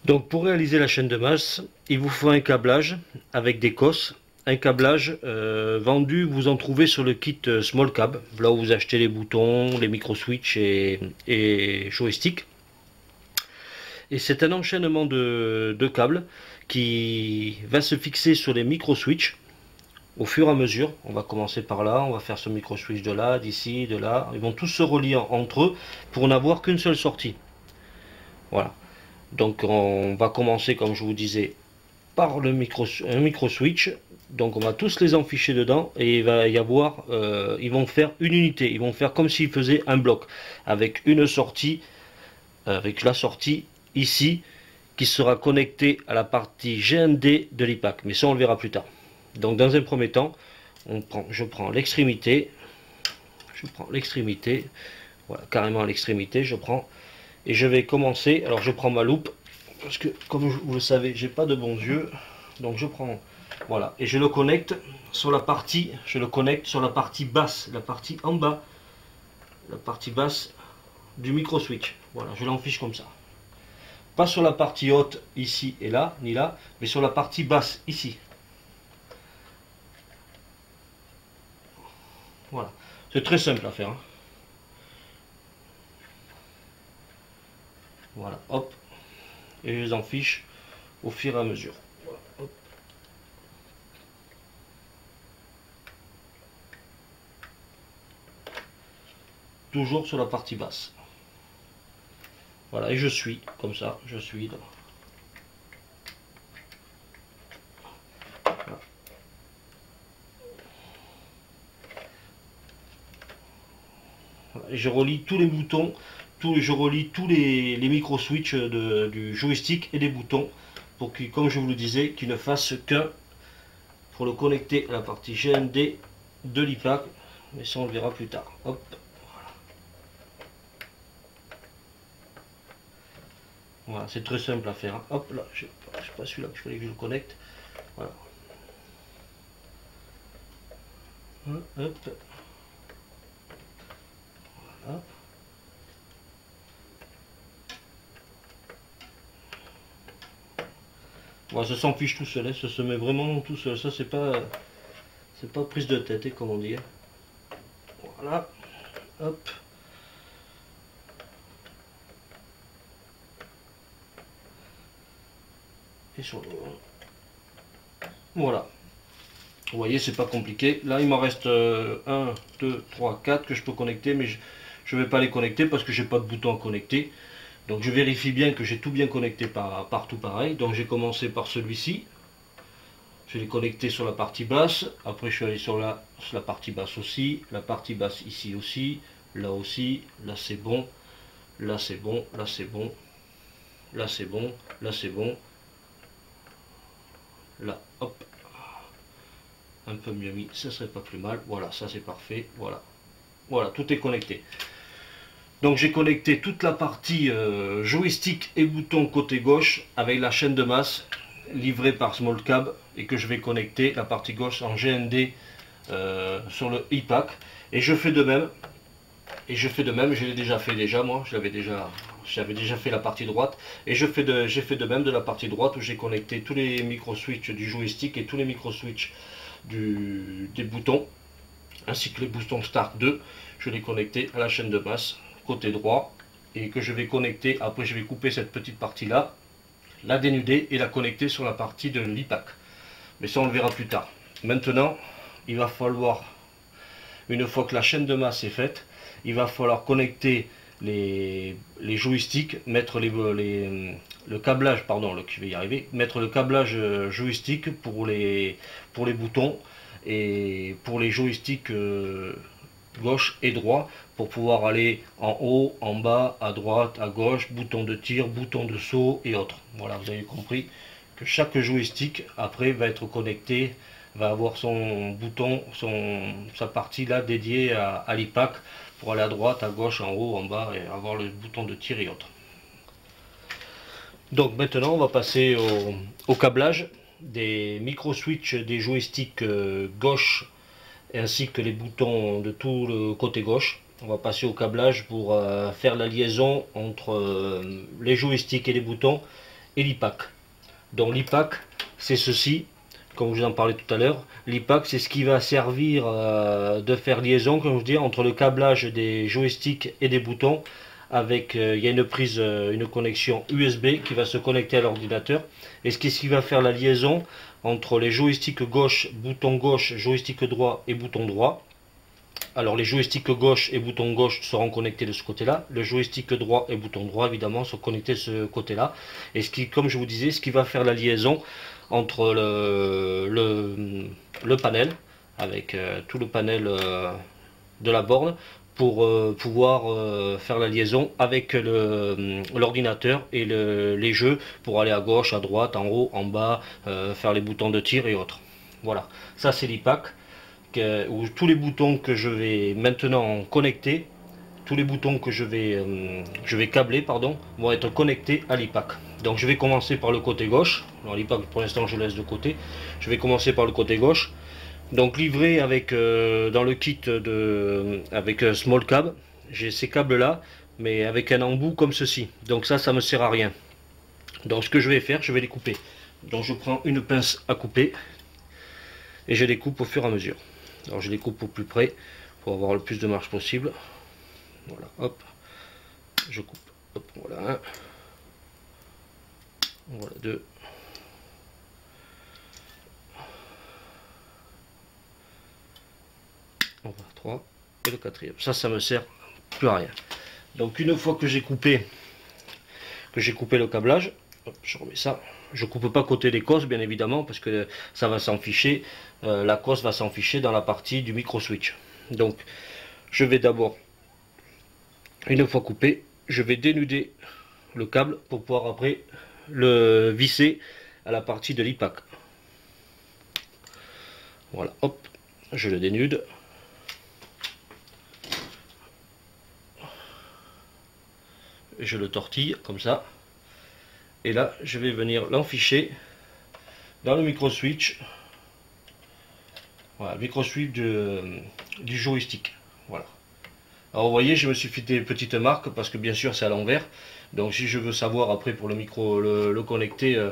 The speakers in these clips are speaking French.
Donc pour réaliser la chaîne de masse, il vous faut un câblage avec des cosses. Un câblage vendu, vous en trouvez sur le kit Small Cab, là où vous achetez les boutons, les micro switch et joystick. Et c'est un enchaînement de câbles qui va se fixer sur les micro switch au fur et à mesure. On va commencer par là, on va faire ce micro switch de là, d'ici, de là. Ils vont tous se relier entre eux pour n'avoir qu'une seule sortie. Voilà. Donc on va commencer, comme je vous disais, par un micro switch. Donc on va tous les enficher dedans et il va y avoir, ils vont faire une unité. Ils vont faire comme s'ils faisaient un bloc avec une sortie, avec la sortie ici qui sera connectée à la partie GND de l'IPAC. Mais ça on le verra plus tard. Donc dans un premier temps, je prends l'extrémité, voilà, carrément l'extrémité, je prends et je vais commencer. Alors je prends ma loupe parce que comme vous le savez, j'ai pas de bons yeux, donc je prends, voilà, et je le connecte sur la partie, basse, la partie en bas, la partie basse du micro switch. Voilà, je l'enfiche comme ça. Pas sur la partie haute ici et là, ni là, mais sur la partie basse ici. Voilà, c'est très simple à faire, hein. Voilà, hop, et je les enfiche au fur et à mesure. Voilà, hop. Toujours sur la partie basse. Voilà, et je suis comme ça, je suis. Voilà. Et je relie tous les boutons, je relie tous les micro switch du joystick et des boutons pour que, comme je vous le disais, qu'ils ne fassent qu'un pour le connecter à la partie GND de l'IPAC. Mais ça on le verra plus tard. Hop. Voilà, c'est très simple à faire, hein. Hop là, je sais pas celui-là qu'il fallait que je le connecte. Voilà. Hop. Voilà. Voilà, ça s'enfiche tout seul, hein. Ça se met vraiment tout seul. Ça c'est pas prise de tête, hein, comme on dit, hein. Voilà. Hop. Et sur le... Voilà. Vous voyez, c'est pas compliqué. Là, il m'en reste 1, 2, 3, 4 que je peux connecter, mais je ne vais pas les connecter parce que j'ai pas de bouton à connecter. Donc je vérifie bien que j'ai tout bien connecté partout pareil. Donc j'ai commencé par celui-ci. Je l'ai connecté sur la partie basse. Après je suis allé sur la partie basse aussi. La partie basse ici aussi. Là aussi. Là c'est bon. Là c'est bon. Là c'est bon. Là c'est bon. Là c'est bon. Là, hop. Un peu mieux mis. Ça serait pas plus mal. Voilà, ça c'est parfait. Voilà. Voilà, tout est connecté. Donc j'ai connecté toute la partie joystick et bouton côté gauche avec la chaîne de masse livrée par Small Cab et que je vais connecter la partie gauche en GND sur le IPAC. Et je fais de même. Je l'ai déjà fait moi, j'avais déjà fait la partie droite. Et j'ai fait de même de la partie droite où j'ai connecté tous les micro switch du joystick et tous les micro switch des boutons, ainsi que les boutons Start 2. Je les connecté à la chaîne de masse côté droit et que je vais connecter. Après je vais couper cette petite partie là, la dénuder et la connecter sur la partie de l'IPAC. Mais ça on le verra plus tard. Maintenant il va falloir, une fois que la chaîne de masse est faite, il va falloir connecter les joysticks, mettre le câblage, pardon, je vais y arriver, mettre le câblage joystick pour les boutons et pour les joysticks gauche et droit pour pouvoir aller en haut, en bas, à droite, à gauche, bouton de tir, bouton de saut et autres. Voilà, vous avez compris que chaque joystick après va être connecté, va avoir son bouton, sa partie là dédiée à l'IPAC pour aller à droite, à gauche, en haut, en bas et avoir le bouton de tir et autres. Donc maintenant on va passer au câblage des micro switch des joysticks gauche ainsi que les boutons de tout le côté gauche. On va passer au câblage pour faire la liaison entre les joysticks et les boutons et l'IPAC. Donc l'IPAC, c'est ceci, comme je vous en parlais tout à l'heure. L'IPAC, c'est ce qui va servir de faire liaison, comme je vous dis, entre le câblage des joysticks et des boutons. Avec, il y a une prise, une connexion USB qui va se connecter à l'ordinateur. Et ce qui va faire la liaison entre les joysticks gauche, joystick droit et bouton droit. Alors les joysticks gauche et bouton gauche seront connectés de ce côté-là. Le joystick droit et bouton droit évidemment sont connectés de ce côté-là. Et ce qui, comme je vous disais, ce qui va faire la liaison entre le panel, avec tout le panel de la borne, pour pouvoir faire la liaison avec l'ordinateur et les jeux, pour aller à gauche, à droite, en haut, en bas, faire les boutons de tir et autres. Voilà, ça c'est l'IPAC. Où tous les boutons que je vais maintenant connecter, tous les boutons que je vais câbler, pardon, vont être connectés à l'IPAC. Donc je vais commencer par le côté gauche. Alors l'IPAC pour l'instant je laisse de côté. Je vais commencer par le côté gauche. Donc livré avec dans le kit avec Small Cab, j'ai ces câbles là, mais avec un embout comme ceci. Donc ça me sert à rien. Donc ce que je vais faire, je vais les couper. Donc je prends une pince à couper et je les coupe au fur et à mesure. Alors je les coupe au plus près pour avoir le plus de marge possible. Voilà, hop, je coupe. Hop, voilà un, voilà deux, voilà trois et le quatrième. Ça me sert plus à rien. Donc une fois que j'ai coupé le câblage, hop, je remets ça. Je coupe pas côté des cosses bien évidemment parce que ça va s'en ficher. La cosse va s'en ficher dans la partie du micro switch. Donc je vais d'abord, une fois coupé, je vais dénuder le câble pour pouvoir après le visser à la partie de l'IPAC. Voilà, hop, je le dénude. Je le tortille comme ça. Et là, je vais venir l'enficher dans le micro switch. Voilà, le micro switch du joystick. Voilà. Alors vous voyez, je me suis fait des petites marques parce que bien sûr c'est à l'envers. Donc si je veux savoir après pour le micro le connecter,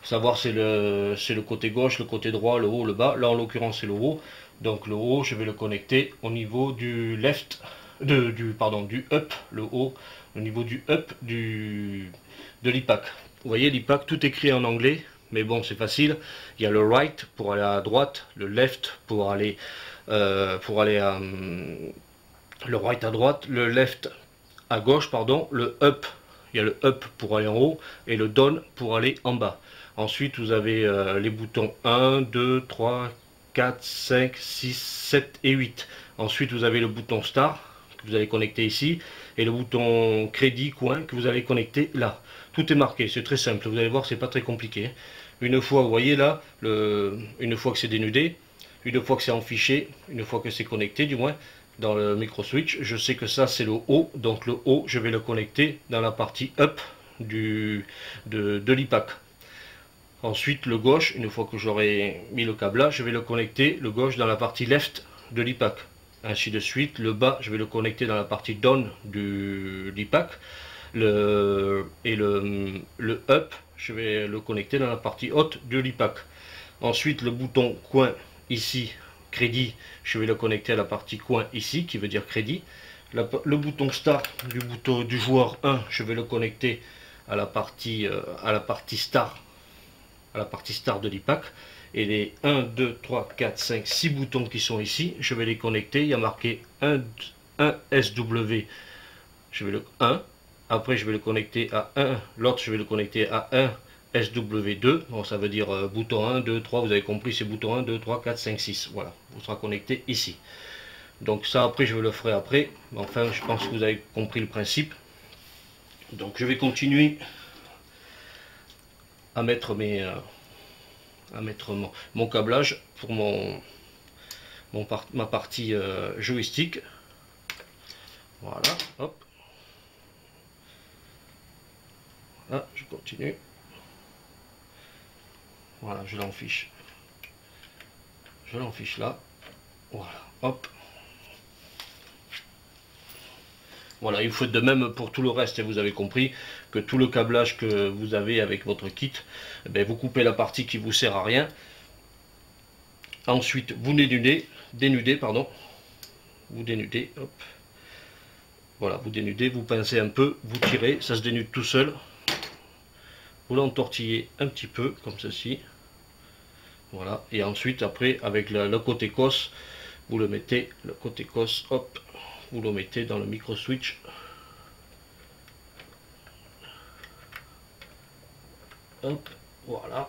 savoir c'est le côté gauche, le côté droit, le haut, le bas. Là en l'occurrence c'est le haut. Donc le haut, je vais le connecter au niveau du left, du up, le haut, au niveau du up de l'IPAC. Vous voyez l'IPAC, tout écrit en anglais, mais bon c'est facile. Il y a le right pour aller à droite, le left pour aller à le right à droite, le left à gauche, pardon, le up, il y a le up pour aller en haut et le down pour aller en bas. Ensuite, vous avez les boutons 1, 2, 3, 4, 5, 6, 7 et 8. Ensuite, vous avez le bouton start que vous allez connecter ici et le bouton crédit coin que vous allez connecter là. Tout est marqué, c'est très simple. Vous allez voir, c'est pas très compliqué. Une fois, vous voyez là, une fois que c'est dénudé, une fois que c'est enfiché, une fois que c'est connecté du moins, dans le micro switch, je sais que ça c'est le haut, donc le haut je vais le connecter dans la partie up de l'IPAC. Ensuite le gauche, une fois que j'aurai mis le câblage, je vais le connecter le gauche dans la partie left de l'IPAC. Ainsi de suite, le bas je vais le connecter dans la partie down de l'IPAC. Le up, je vais le connecter dans la partie haute de l'IPAC. Ensuite le bouton coin ici, crédit, je vais le connecter à la partie coin ici, qui veut dire crédit. Le bouton start du joueur 1, je vais le connecter à la partie start, de l'IPAC. Et les 1, 2, 3, 4, 5, 6 boutons qui sont ici, je vais les connecter. Il y a marqué 1 SW, je vais le 1. Après, je vais le connecter à 1. L'autre, je vais le connecter à 1 SW2, bon, ça veut dire bouton 1, 2, 3, vous avez compris, c'est bouton 1, 2, 3, 4, 5, 6, voilà, vous sera connecté ici. Donc ça après je le ferai après, enfin je pense que vous avez compris le principe. Donc je vais continuer à mettre mon câblage pour ma partie joystick. Voilà, hop. Là, je continue. Voilà, je l'enfiche. Je l'enfiche là. Voilà, hop. Voilà, il faut de même pour tout le reste, et vous avez compris que tout le câblage que vous avez avec votre kit, eh bien, vous coupez la partie qui vous sert à rien. Ensuite, vous dénudez, pardon. Vous dénudez, hop. Voilà, vous dénudez, vous pincez un peu, vous tirez, ça se dénude tout seul. Vous l'entortillez un petit peu, comme ceci. Voilà, et ensuite, après, avec le côté cosse, vous le mettez, le côté cosse, hop, vous le mettez dans le micro switch. Hop, voilà.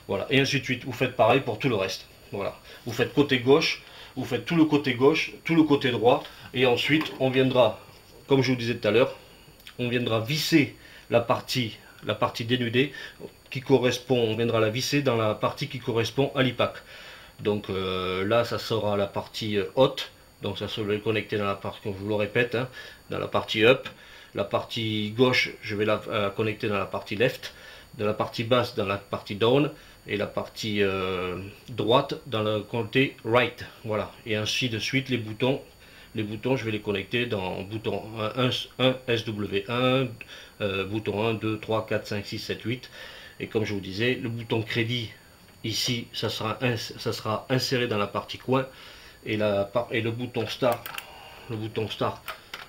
Voilà, et ainsi de suite. Vous faites pareil pour tout le reste. Voilà, vous faites côté gauche, vous faites tout le côté gauche, tout le côté droit, et ensuite on viendra, comme je vous disais tout à l'heure, on viendra visser la partie dénudée qui correspond, on viendra la visser dans la partie qui correspond à l'IPAC. Donc là, ça sera la partie haute, donc ça sera connecté dans la partie, comme je vous le répète, hein, dans la partie up. La partie gauche, je vais la connecter dans la partie left, de la partie basse dans la partie down, et la partie droite dans le côté right. Voilà, et ainsi de suite. Les boutons, je vais les connecter dans bouton 1 SW1, bouton 1, 2, 3, 4, 5, 6, 7, 8. Et comme je vous disais, le bouton crédit, ici, ça sera inséré dans la partie coin, et le bouton start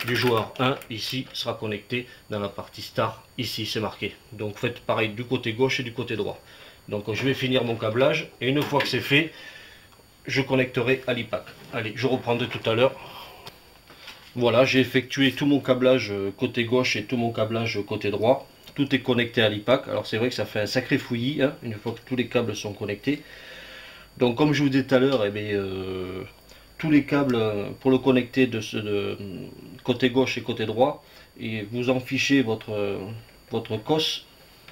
du joueur 1 ici sera connecté dans la partie star, ici c'est marqué. Donc faites pareil du côté gauche et du côté droit. Donc je vais finir mon câblage, et une fois que c'est fait, je connecterai à l'IPAC. Allez, je reprends de tout à l'heure. Voilà, j'ai effectué tout mon câblage côté gauche et tout mon câblage côté droit. Tout est connecté à l'IPAC. Alors c'est vrai que ça fait un sacré fouillis, hein, une fois que tous les câbles sont connectés. Donc comme je vous disais tout à l'heure, eh bien, tous les câbles pour le connecter de côté gauche et côté droit, et vous en fichez votre cosse,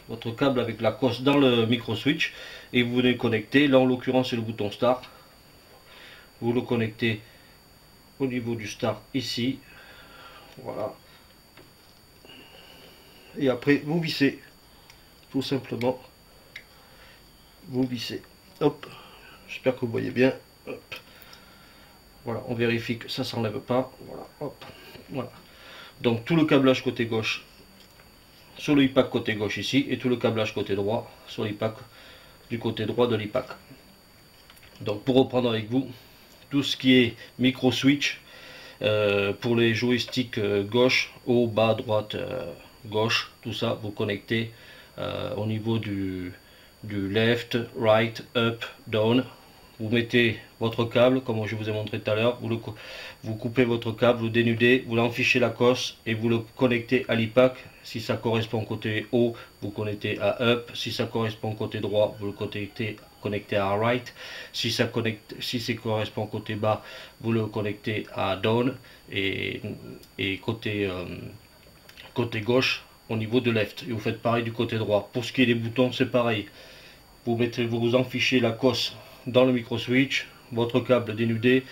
votre câble avec la cosse dans le micro switch, et vous venez connecter. Là en l'occurrence c'est le bouton start, vous le connectez au niveau du start ici, voilà, et après vous vissez, tout simplement vous vissez, hop, j'espère que vous voyez bien, hop. Voilà, on vérifie que ça ne s'enlève pas. Voilà, hop, voilà. Donc tout le câblage côté gauche sur le IPAC côté gauche ici, et tout le câblage côté droit sur l'IPAC du côté droit de l'IPAC. Donc pour reprendre avec vous, tout ce qui est micro switch pour les joysticks gauche, haut, bas, droite, gauche, tout ça vous connectez au niveau du left, right, up, down. Vous mettez votre câble, comme je vous ai montré tout à l'heure, vous coupez votre câble, vous dénudez, vous l'enfichez la cosse, et vous le connectez à l'IPAC. Si ça correspond côté haut, vous connectez à up. Si ça correspond côté droit, vous le connectez à right. Si ça correspond côté bas, vous le connectez à down. Et côté gauche, au niveau de left. Et vous faites pareil du côté droit. Pour ce qui est des boutons, c'est pareil. Vous enfichez la cosse dans le micro switch, votre câble dénudé,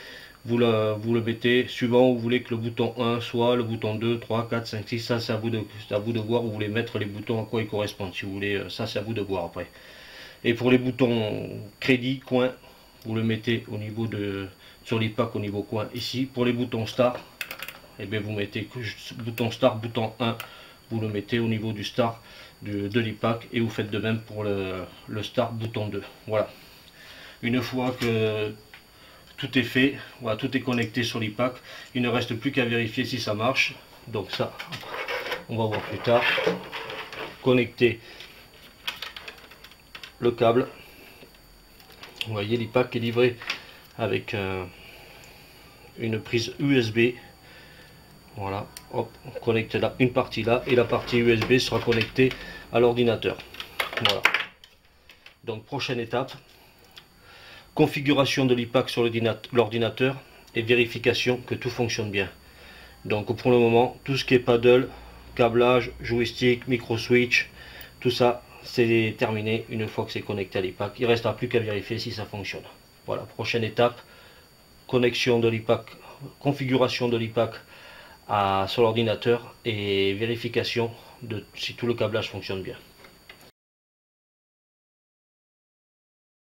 vous le mettez suivant où vous voulez que le bouton 1 soit, le bouton 2, 3, 4, 5, 6, ça c'est à vous de voir où vous voulez mettre les boutons, à quoi ils correspondent, si vous voulez, ça c'est à vous de voir après. Et pour les boutons crédit, coin, vous le mettez au niveau sur l'IPAC au niveau coin ici. Pour les boutons start, et bien vous mettez bouton start, bouton 1, vous le mettez au niveau du start de l'IPAC, et vous faites de même pour le start bouton 2. Voilà. Une fois que tout est fait, voilà, tout est connecté sur l'IPAC, il ne reste plus qu'à vérifier si ça marche. Donc ça, on va voir plus tard. Connecter le câble. Vous voyez, l'IPAC est livré avec une prise USB. Voilà, hop, on connecte là, une partie là, et la partie USB sera connectée à l'ordinateur. Voilà. Donc prochaine étape, configuration de l'IPAC sur l'ordinateur et vérification que tout fonctionne bien. Donc pour le moment, tout ce qui est paddle, câblage, joystick, micro switch, tout ça c'est terminé. Une fois que c'est connecté à l'IPAC, il ne restera plus qu'à vérifier si ça fonctionne. Voilà, prochaine étape, connexion de l'IPAC, configuration de l'IPAC sur l'ordinateur, et vérification de si tout le câblage fonctionne bien.